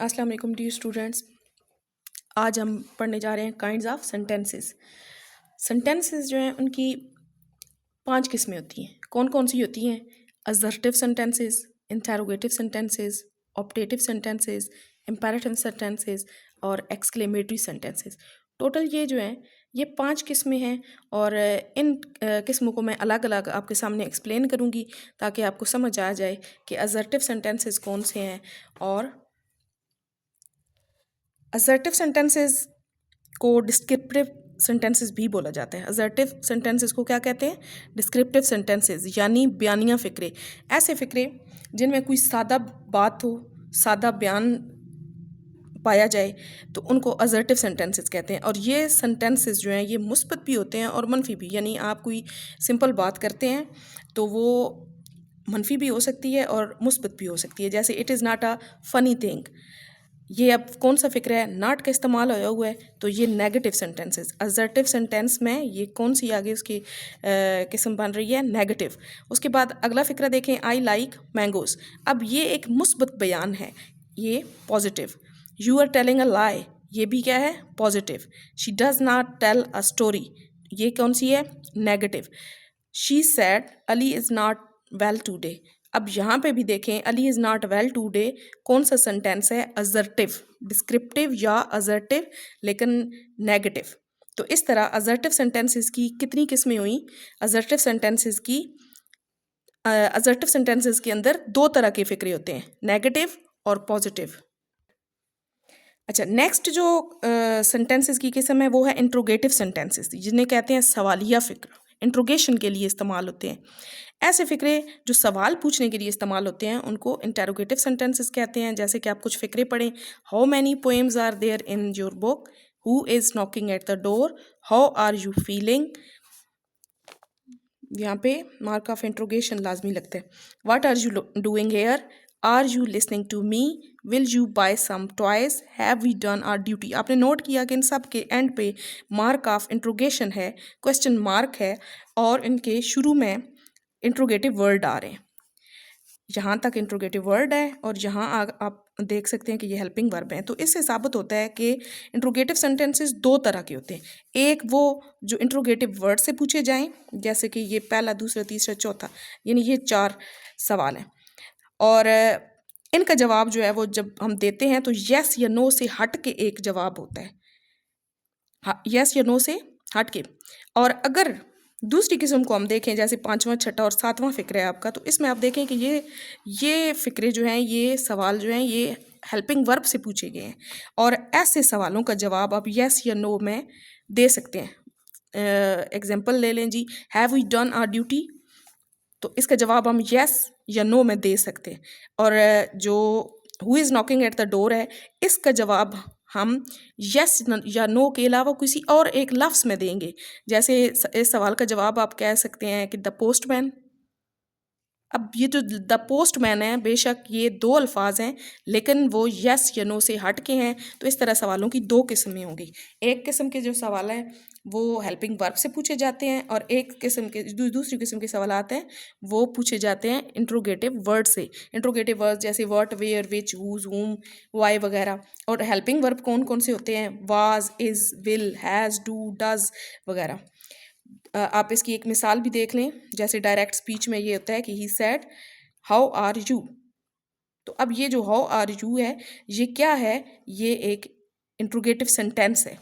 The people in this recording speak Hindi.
अस्सलाम वालेकुम डियर स्टूडेंट्स। आज हम पढ़ने जा रहे हैं काइंड्स ऑफ सेंटेंसेस। सेंटेंसेस जो हैं उनकी 5 किस्में होती हैं। कौन कौन सी होती हैं? Assertive sentences, interrogative sentences, optative sentences, imperative sentences और एक्सक्लेमेटरी सेंटेंसेस। टोटल ये जो हैं ये 5 किस्में हैं और इन किस्मों को मैं अलग अलग आपके सामने एक्सप्लेन करूँगी ताकि आपको समझ आ जाए कि असर्टिव सेंटेंसेस कौन से हैं और असर्टिव सेंटेंसेस को डिस्क्रिप्टिव सेंटेंसेस भी बोला जाता है। असर्टिव सेंटेंसेस को क्या कहते हैं? डिस्क्रिप्टिव सेंटेंसेस, यानी बयानिया फ़िक्रे। ऐसे फ़िक्रे जिनमें कोई सादा बात हो, सादा बयान पाया जाए, तो उनको असर्टिव सेंटेंसेस कहते हैं। और ये सेंटेंसेस जो हैं ये मुस्बत भी होते हैं और मनफी भी। यानी आप कोई सिंपल बात करते हैं तो वो मनफी भी हो सकती है और मुस्बत भी हो सकती है। जैसे it is not a funny thing, ये अब कौन सा फ़िक्र है? नॉट का इस्तेमाल होया हुआ है, तो ये नेगेटिव सेंटेंसेस। असर्टिव सेंटेंस में ये कौन सी आगे उसकी किस्म बन रही है? नेगेटिव। उसके बाद अगला फ़िक्रा देखें, आई लाइक मैंगोज़। अब ये एक मुस्बत बयान है, ये positive. You are telling a lie, ये भी क्या है? Positive. She does not tell a story, ये कौन सी है? Negative. She said Ali is not well today. अब यहाँ पे भी देखें, Ali is not well today कौन सा सेंटेंस है? असर्टिव, डिस्क्रिप्टिव या असर्टिव लेकिन नेगेटिव। तो इस तरह असर्टिव सेंटेंसेस की कितनी किस्में हुई? असर्टिव सेंटेंसेस के अंदर 2 तरह के फ़िक्रे होते हैं, नेगेटिव और पॉजिटिव। अच्छा, नेक्स्ट जो सेंटेंसेस की किस्म है वो है इंट्रोगेटिव सेंटेंसेस, जिन्हें कहते हैं सवालिया फ़िक्र। इंट्रोगेशन के लिए इस्तेमाल होते हैं। ऐसे फ़िक्रे जो सवाल पूछने के लिए इस्तेमाल होते हैं उनको इंटरोगेटिव सेंटेंसेस कहते हैं। जैसे कि आप कुछ फ़िक्रे पढ़ें, how many poems are there in your book, who is knocking at the door, how are you feeling. यहाँ पे मार्क ऑफ इंट्रोगेशन लाजमी लगता है। What are you doing here, are you listening to me, will you buy some toys, have we done our duty. आपने नोट किया कि इन सब के एंड पे मार्क ऑफ इंट्रोगेशन है, क्वेश्चन मार्क है और इनके शुरू में इंट्रोगेटिव वर्ड आ रहे हैं। यहाँ तक इंट्रोगेटिव वर्ड है और यहाँ आप देख सकते हैं कि ये हेल्पिंग वर्ब हैं। तो इससे साबित होता है कि इंट्रोगेटिव सेंटेंसेस 2 तरह के होते हैं। एक वो जो इंट्रोगेटिव वर्ड से पूछे जाएं, जैसे कि ये पहला, दूसरा, तीसरा, चौथा, यानी ये 4 सवाल हैं। और इनका जवाब जो है वो जब हम देते हैं तो येस या नो से हट के एक जवाब होता है। हाँ, येस या नो से हट के। और अगर दूसरी किस्म को हम देखें, जैसे 5वां, 6ठा और 7वां फ़िक्र है आपका, तो इसमें आप देखें कि ये फ़िक्रे जो हैं, ये सवाल जो हैं, ये हेल्पिंग वर्ब से पूछे गए हैं और ऐसे सवालों का जवाब आप येस या नो में दे सकते हैं। एग्जांपल ले लें जी, have we done our duty, तो इसका जवाब हम येस या नो में दे सकते हैं। और जो who is knocking at the door है, इसका जवाब हम यस या नो के अलावा किसी और एक लफ्ज़ में देंगे। जैसे इस सवाल का जवाब आप कह सकते हैं कि द पोस्टमैन। अब ये जो द पोस्टमैन है, बेशक ये 2 अल्फाज हैं लेकिन वो यस या नो से हट के हैं। तो इस तरह सवालों की 2 किस्में होंगी। एक किस्म के जो सवाल हैं वो हेल्पिंग वर्ब से पूछे जाते हैं और एक किस्म के दूसरी किस्म के सवाल आते हैं वो पूछे जाते हैं इंट्रोगेटिव वर्ड से। इंट्रोगेटिव वर्ड जैसे व्हाट, वेयर, विच, हुज, हुम, व्हाई वगैरह। और हेल्पिंग वर्ब कौन कौन से होते हैं? Was, is, will, has, do, does वगैरह। आप इसकी एक मिसाल भी देख लें, जैसे डायरेक्ट स्पीच में ये होता है कि he said how are you. तो अब ये जो हाउ आर यू है, ये क्या है? ये एक इंट्रोगेटिव सेंटेंस है।